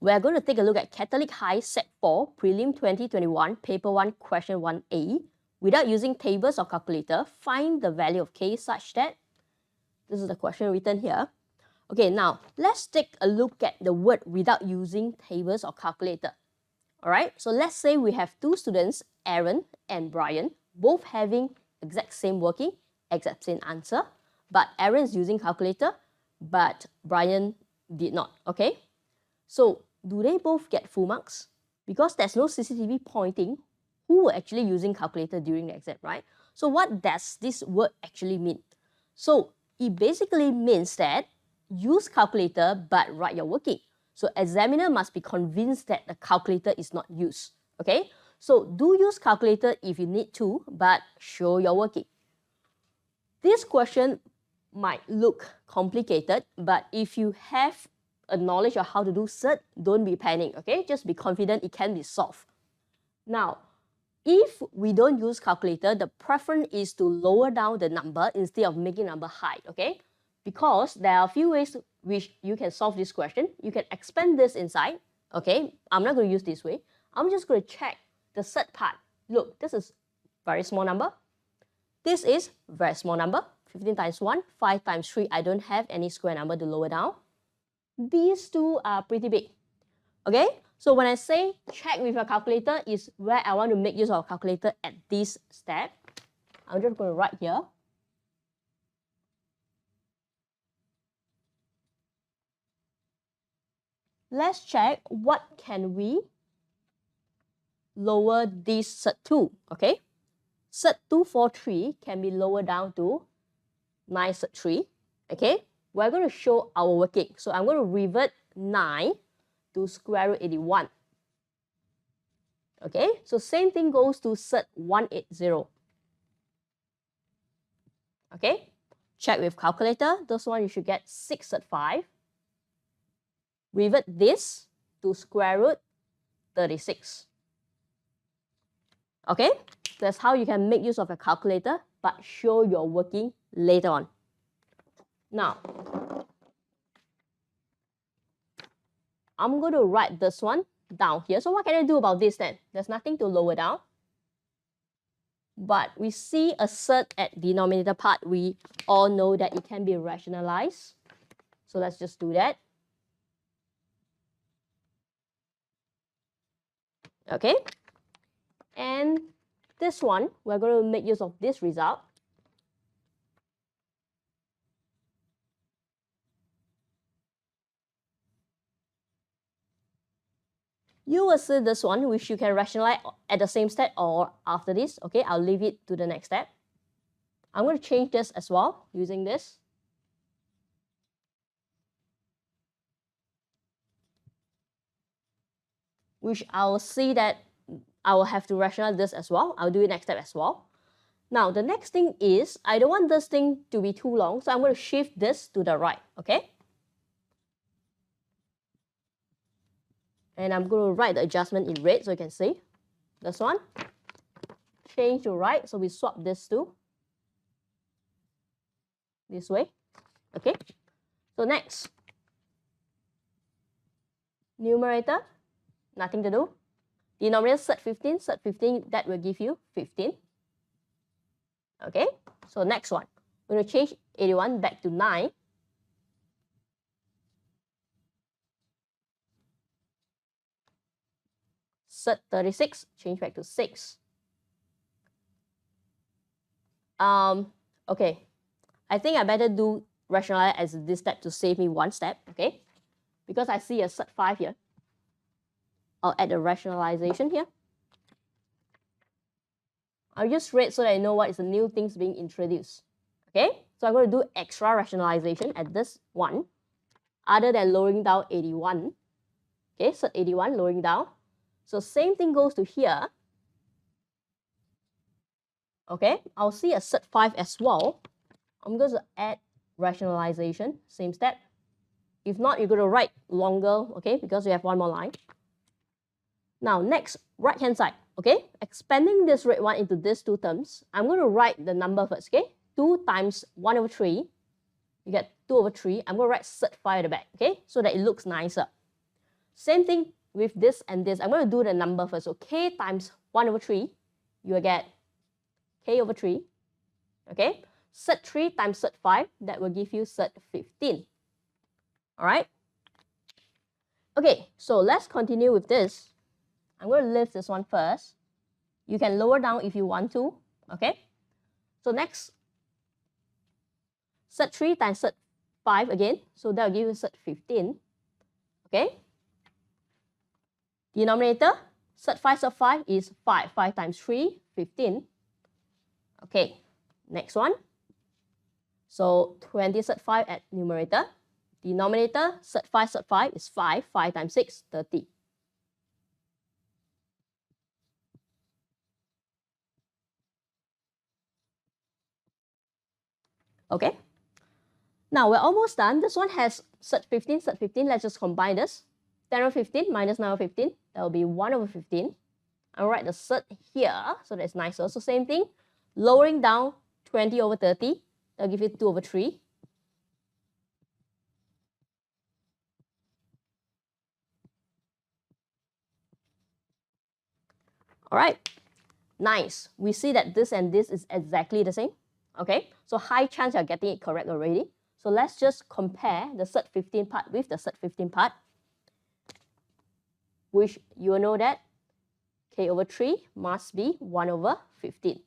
we're going to take a look at Catholic High Set 4, Prelim 2021, Paper 1, Question 1A. Without using tables or calculator, find the value of K such that, this is the question written here. Okay, now let's take a look at the word without using tables or calculator. Alright, so let's say we have two students, Aaron and Brian, both having exact same working, exact same answer, but Aaron is using calculator, but Brian did not, okay? So, do they both get full marks? Because there's no CCTV pointing who were actually using calculator during the exam, right? So what does this word actually mean? So, it basically means that use calculator but write your working. So examiner must be convinced that the calculator is not used, okay? So do use calculator if you need to, but show your working. This question might look complicated, but if you have a knowledge of how to do Surds, don't be panic, okay? Just be confident it can be solved. Now, if we don't use calculator, the preference is to lower down the number instead of making number high, okay? Because there are a few ways which you can solve this question. You can expand this inside, okay? I'm not going to use this way. I'm just going to check the third part. Look, this is very small number. This is very small number. 15 times 1, 5 times 3. I don't have any square number to lower down. These two are pretty big, okay? So when I say check with your calculator is where I want to make use of a calculator at this step. I'm just going to write here. Let's check what can we lower this Surds to, okay? Surds 243 can be lowered down to 9 Surds 3, okay? We're going to show our working. So I'm going to revert 9 to square root 81. Okay, so same thing goes to Surds 180. Okay, check with calculator. This one you should get 6 Surds 5. Revert this to square root 36. Okay, that's how you can make use of a calculator, but show your working later on. Now, I'm going to write this one down here. So what can I do about this then? There's nothing to lower down. But we see a Surds at denominator part. We all know that it can be rationalized. So let's just do that. Okay. And this one, we're going to make use of this result. You will see this one, which you can rationalize at the same step or after this. Okay, I'll leave it to the next step. I'm going to change this as well using this. Which I'll see that I will have to rationalize this as well. I'll do it next step as well. Now, the next thing is, I don't want this thing to be too long, so I'm going to shift this to the right, okay? And I'm going to write the adjustment in red so you can see. This one. Change to right, so we swap this to this way. Okay. So next. Numerator, nothing to do. Denominator, Surds 15. Surds 15, that will give you 15. Okay. So next one. We're going to change 81 back to 9. Surds 36, change back to 6. Okay, I think I better do rationalize as this step to save me one step, okay? Because I see a Surds 5 here. I'll add a rationalization here. I'll just read so that I know what is the new things being introduced. Okay, so I'm going to do extra rationalization at this one, other than lowering down 81. Okay, Surds 81, lowering down. So same thing goes to here. Okay, I'll see a Surds 5 as well. I'm going to add rationalization, same step. If not, you're going to write longer, okay, because you have one more line. Now, next, right-hand side, okay? Expanding this red one into these two terms, I'm going to write the number first, okay? 2 times 1 over 3, you get 2 over 3. I'm going to write Surds 5 at the back, okay? So that it looks nicer. Same thing with this and this. I'm going to do the number first. So k times 1 over 3, you will get k over 3. Okay? Cert 3 times cert 5, that will give you cert 15. All right? Okay, so let's continue with this. I'm going to leave this one first. You can lower down if you want to. Okay? So next, cert 3 times cert 5 again. So that will give you cert 15. Okay? Denominator, cert 5 is 5. 5 times 3, 15. Okay, next one. So 20 cert 5 at numerator. Denominator, cert 5 is 5. 5 times 6, 30. Okay. Now we're almost done. This one has cert 15, cert 15. Let's just combine this. 10 over 15 minus 9 over 15. That will be 1 over 15. I'll write the cert here, so that's nicer. So same thing. Lowering down 20 over 30. That'll give you 2 over 3. All right. Nice. We see that this and this is exactly the same. Okay. So high chance you're getting it correct already. So let's just compare the cert 15 part with the cert 15 part, which you will know that k over 3 must be 1 over 15.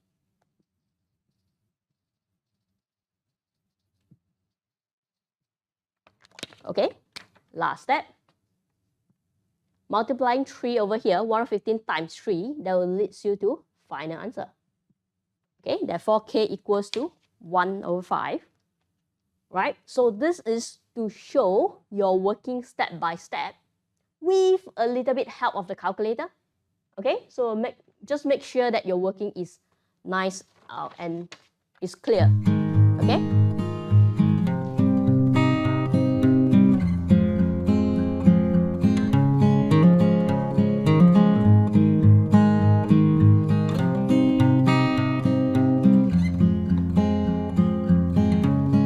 Okay, last step. Multiplying 3 over here, 1 over 15 times 3, that will lead you to final answer. Okay, therefore k equals to 1 over 5. Right? So this is to show you're working step by step with a little bit help of the calculator. Okay, so just make sure that your working is nice and is clear. Okay.